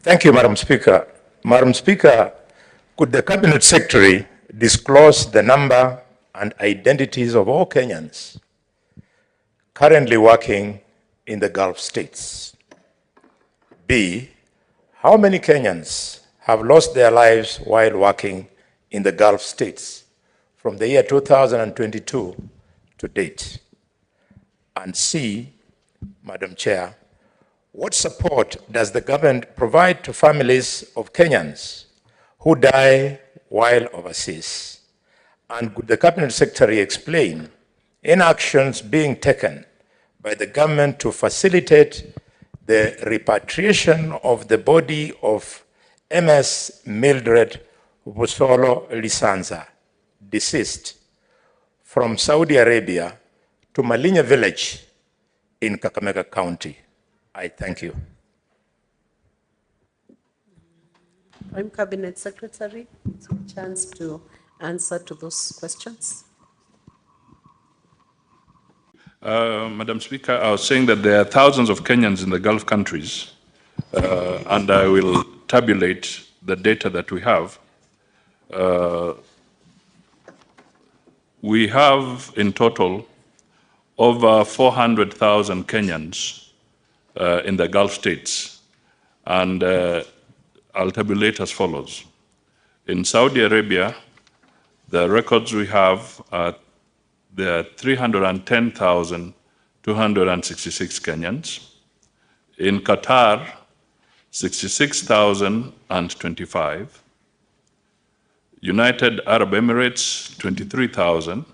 Thank you, Madam Speaker. Madam Speaker, could the Cabinet Secretary disclose the number and identities of all Kenyans currently working in the Gulf states? B, how many Kenyans have lost their lives while working in the Gulf states from the year 2022 to date? And C, Madam Chair, what support does the government provide to families of Kenyans who die while overseas? And could the Cabinet Secretary explain any actions being taken by the government to facilitate the repatriation of the body of MS Mildred Busolo Lisanza, deceased, from Saudi Arabia to Malinya village in Kakamega County? I thank you. Prime Cabinet Secretary, it's a chance to answer to those questions. Madam Speaker, I was saying that there are thousands of Kenyans in the Gulf countries, and I will tabulate the data that we have. We have in total over 400,000 Kenyans in the Gulf states, and I'll tabulate as follows. In Saudi Arabia, the records we have are there are 310,266 Kenyans. In Qatar, 66,025. United Arab Emirates, 23,000.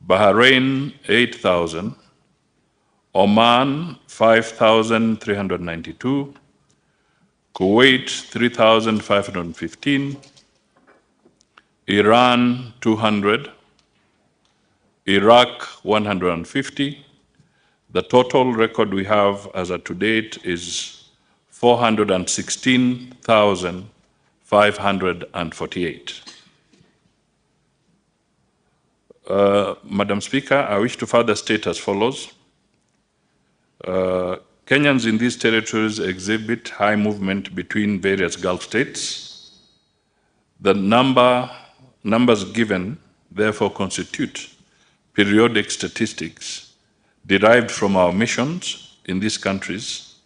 Bahrain, 8,000. Oman, 5,392. Kuwait, 3,515. Iran, 200. Iraq, 150. The total record we have as of to date is 416,548. Madam Speaker, I wish to further state as follows. Kenyans in these territories exhibit high movement between various Gulf states. The numbers given therefore constitute periodic statistics derived from our missions in these countries,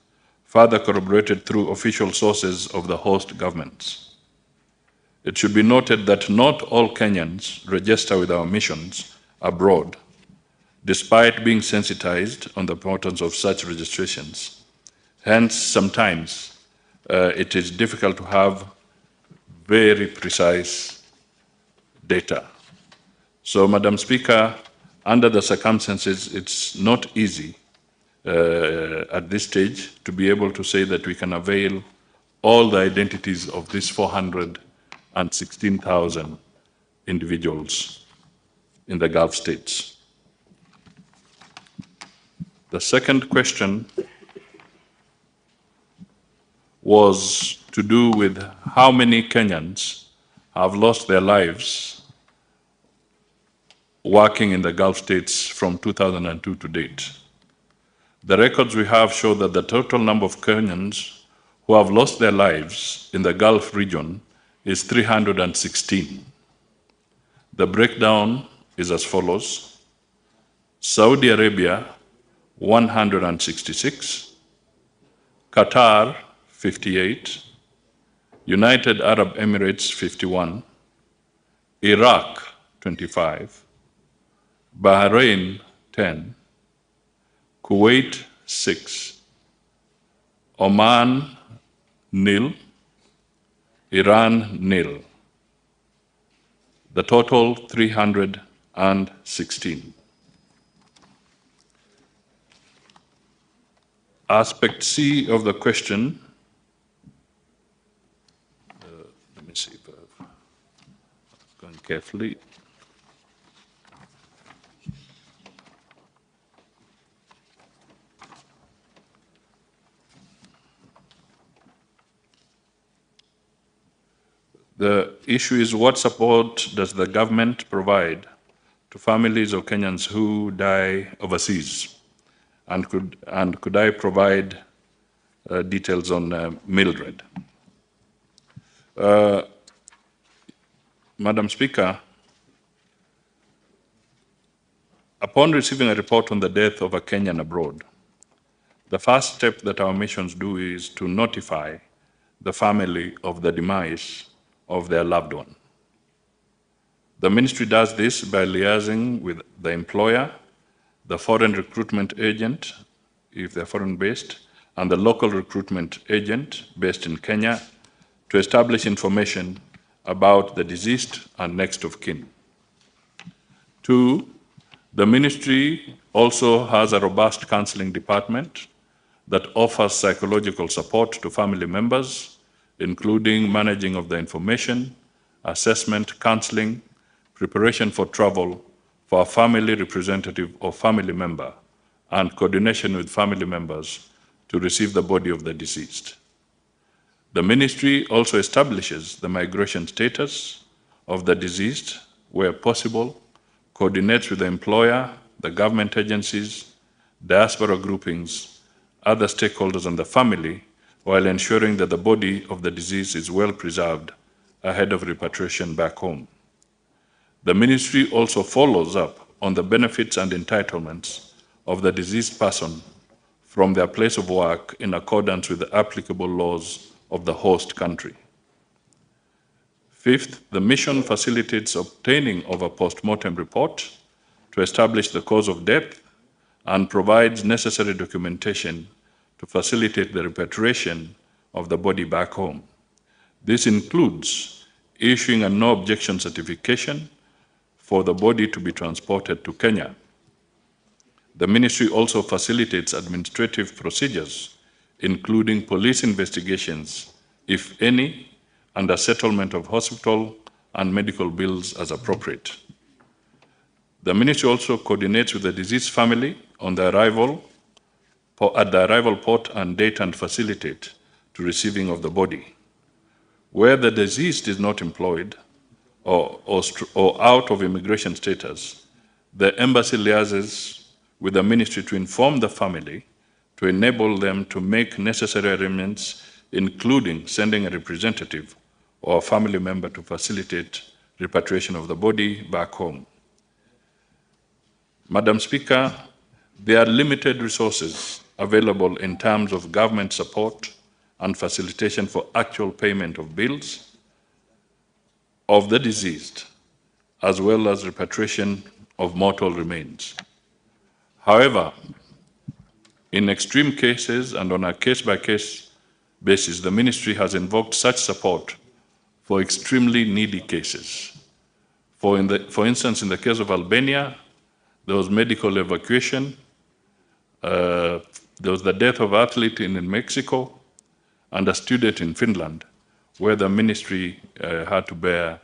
further corroborated through official sources of the host governments. It should be noted that not all Kenyans register with our missions abroad, despite being sensitized on the importance of such registrations. Hence, sometimes it is difficult to have very precise data. So, Madam Speaker, under the circumstances, it's not easy at this stage to be able to say that we can avail all the identities of these 416,000 individuals in the Gulf states. The second question was to do with how many Kenyans have lost their lives working in the Gulf states from 2002 to date. The records we have show that the total number of Kenyans who have lost their lives in the Gulf region is 316. The breakdown is as follows. Saudi Arabia, 166. Qatar, 58. United Arab Emirates, 51. Iraq, 25. Bahrain, 10. Kuwait, 6. Oman, 0. Iran, 0. The total, 316. Aspect C of the question, let me see if I've gone carefully. The issue is, what support does the government provide to families of Kenyans who die overseas? And could I provide details on Mildred. Madam Speaker, upon receiving a report on the death of a Kenyan abroad, the first step that our missions do is to notify the family of the demise of their loved one. The ministry does this by liaising with the employer, the foreign recruitment agent, if they're foreign-based, and the local recruitment agent based in Kenya to establish information about the deceased and next of kin. 2, the ministry also has a robust counseling department that offers psychological support to family members, including managing of the information, assessment, counseling, preparation for travel for a family representative or family member, and coordination with family members to receive the body of the deceased. The ministry also establishes the migration status of the deceased where possible, coordinates with the employer, the government agencies, diaspora groupings, other stakeholders and the family, while ensuring that the body of the deceased is well preserved ahead of repatriation back home. The ministry also follows up on the benefits and entitlements of the deceased person from their place of work in accordance with the applicable laws of the host country. 5th, the mission facilitates obtaining of a post-mortem report to establish the cause of death and provides necessary documentation to facilitate the repatriation of the body back home. This includes issuing a no objection certification for the body to be transported to Kenya. The ministry also facilitates administrative procedures, including police investigations, if any, and a settlement of hospital and medical bills as appropriate. The ministry also coordinates with the deceased family on the arrival at the arrival port and date and facilitate to receiving of the body. Where the deceased is not employed or out of immigration status, the embassy liaises with the ministry to inform the family to enable them to make necessary arrangements, including sending a representative or a family member to facilitate repatriation of the body back home. Madam Speaker, there are limited resources available in terms of government support and facilitation for actual payment of bills of the deceased, as well as repatriation of mortal remains. However, in extreme cases and on a case-by-case basis, the ministry has invoked such support for extremely needy cases. For instance, in the case of Albania, there was medical evacuation, there was the death of an athlete in Mexico, and a student in Finland, where the ministry had to bear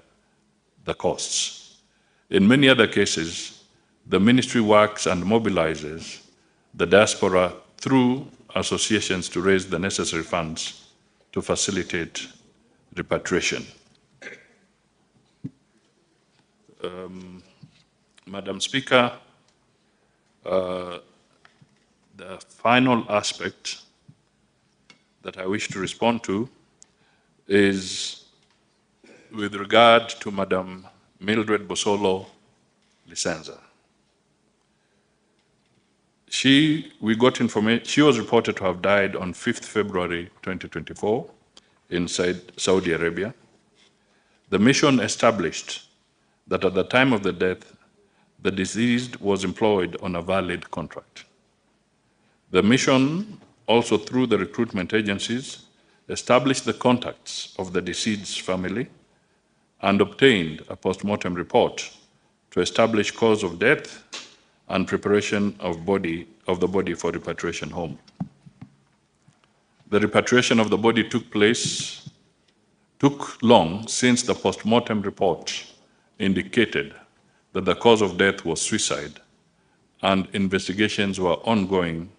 the costs. In many other cases, the ministry works and mobilizes the diaspora through associations to raise the necessary funds to facilitate repatriation. Madam Speaker, the final aspect that I wish to respond to is with regard to Madam Mildred Bosolo Lisenza. We got information, she was reported to have died on 5th February 2024 inside Saudi Arabia. The mission established that at the time of the death, the deceased was employed on a valid contract. The mission, also through the recruitment agencies, established the contacts of the deceased's family and obtained a post-mortem report to establish cause of death and preparation of the body for repatriation home. The repatriation of the body took long since the post-mortem report indicated that the cause of death was suicide, and investigations were ongoing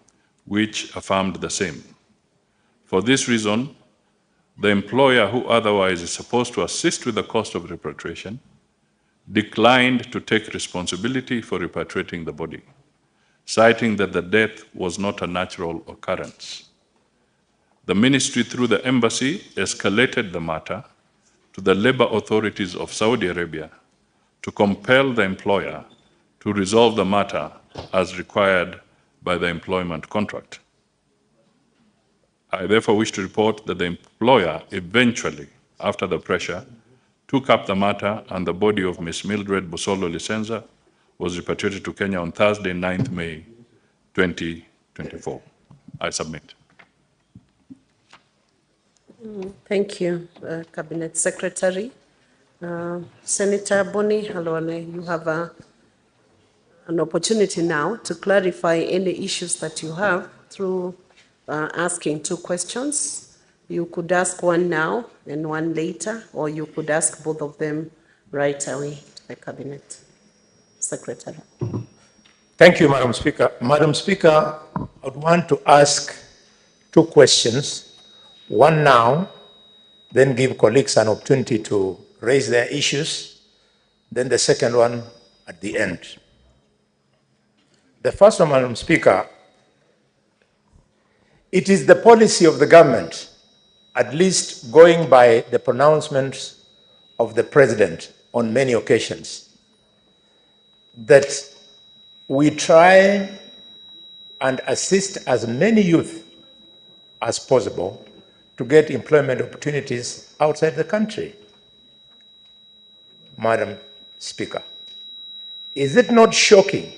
which affirmed the same. For this reason, the employer, who otherwise is supposed to assist with the cost of repatriation, declined to take responsibility for repatriating the body, citing that the death was not a natural occurrence. the ministry through the embassy escalated the matter to the labor authorities of Saudi Arabia to compel the employer to resolve the matter as required by the employment contract. I therefore wish to report that the employer eventually, after the pressure, took up the matter and the body of Ms. Mildred Busolo Licenza was repatriated to Kenya on Thursday, 9th May 2024. I submit. Thank you, Cabinet Secretary. Senator BONI KHALALWE, you have an opportunity now to clarify any issues that you have through asking two questions. You could ask one now and one later, or you could ask both of them right away to the Cabinet Secretary. Thank you, Madam Speaker. Madam Speaker, I would want to ask two questions, one now, then give colleagues an opportunity to raise their issues, then the second one at the end. The first one, Madam Speaker, it is the policy of the government, at least going by the pronouncements of the President on many occasions, that we try and assist as many youth as possible to get employment opportunities outside the country. Madam Speaker, is it not shocking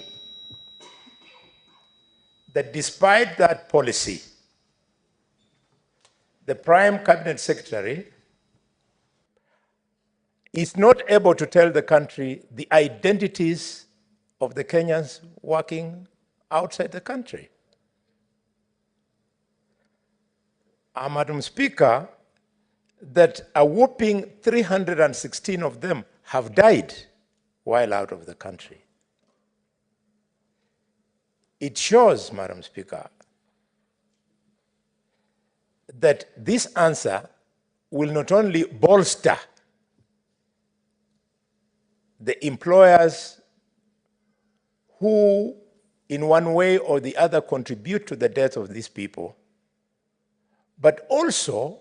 that despite that policy, the Prime Cabinet Secretary is not able to tell the country the identities of the Kenyans working outside the country? Madam Speaker, that a whopping 316 of them have died while out of the country. It shows, Madam Speaker, that this answer will not only bolster the employers who, in one way or the other, contribute to the death of these people, but also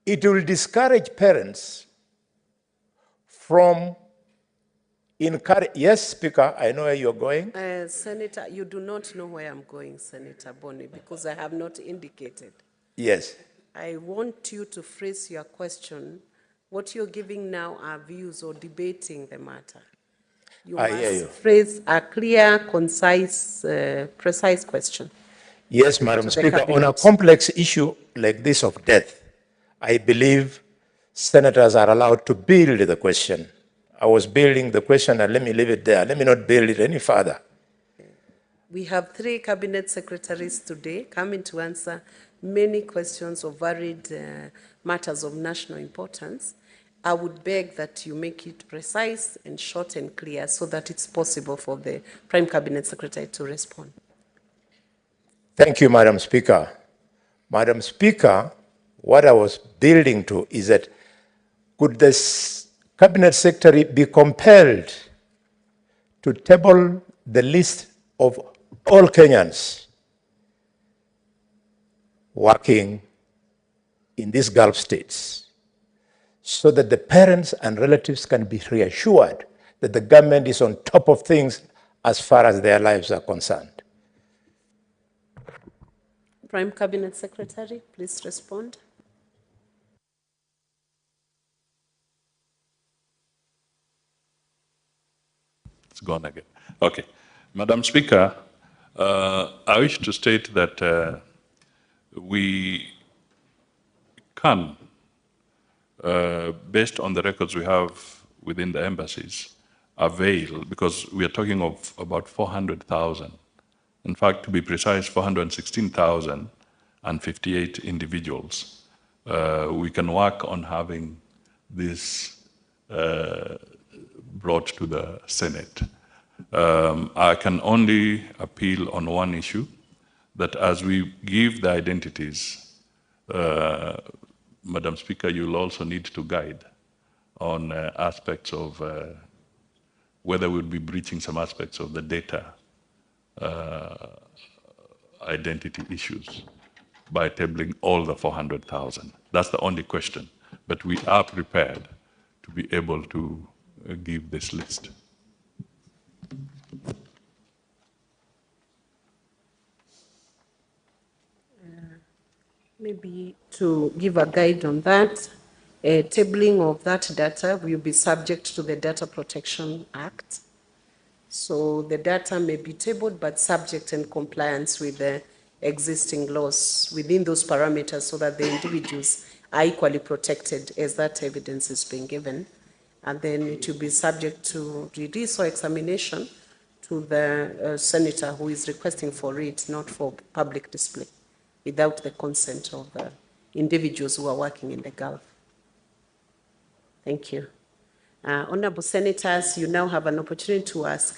it will discourage parents from encouraging. Yes, Speaker, I know where you're going. Senator, you do not know where I'm going, Senator BONI, because I have not indicated. Yes. I want you to phrase your question. What you're giving now are views or debating the matter. You must phrase a clear, concise, precise question. Yes, Madam Speaker, on a complex issue like this of death, I believe senators are allowed to build the question. I was building the question, and let me leave it there. Let me not build it any further. We have 3 cabinet secretaries today coming to answer many questions of varied matters of national importance. I would beg that you make it precise and short and clear so that it's possible for the Prime Cabinet Secretary to respond. Thank you, Madam Speaker. Madam Speaker, what I was building to is that could the Cabinet Secretary be compelled to table the list of all Kenyans working in these Gulf states so that the parents and relatives can be reassured that the government is on top of things as far as their lives are concerned? Prime Cabinet Secretary, please respond. It's gone again. Okay. Madam Speaker, I wish to state that we can, based on the records we have within the embassies, avail, because we are talking of about 400,000. In fact, to be precise, 416,058 individuals. We can work on having this brought to the Senate. I can only appeal on one issue, that as we give the identities, Madam Speaker, you'll also need to guide on aspects of whether we'll be breaching some aspects of the data identity issues by tabling all the 400,000. That's the only question. But we are prepared to be able to give this list. Maybe to give a guide on that, tabling of that data will be subject to the Data Protection Act. So the data may be tabled, but subject in compliance with the existing laws within those parameters so that the individuals are equally protected as that evidence is being given. And then it will be subject to release or examination to the senator who is requesting for it, not for public display, without the consent of the individuals who are working in the Gulf. Thank you. Honorable Senators, you now have an opportunity to ask